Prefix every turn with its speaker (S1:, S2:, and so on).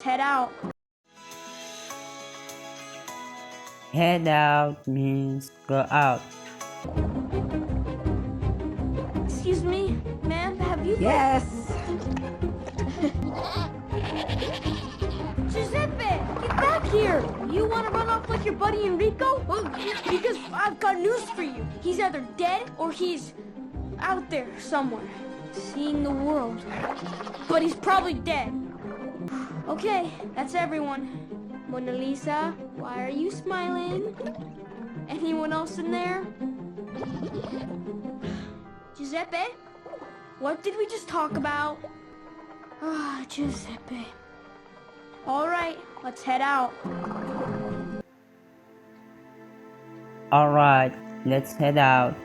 S1: Head out.
S2: Head out means go out.
S1: Excuse me, ma'am, have you...
S3: Yes.
S1: Giuseppe, get back here! You want to run off like your buddy Enrico? Well, because I've got news for you. He's either dead or he's out there somewhere, seeing the world. But he's probably dead. Okay, that's everyone. Mona Lisa, why are you smiling? Anyone else in there? Giuseppe, what did we just talk about? Ah, Giuseppe. All right, let's head out.
S2: Alright, let's head out.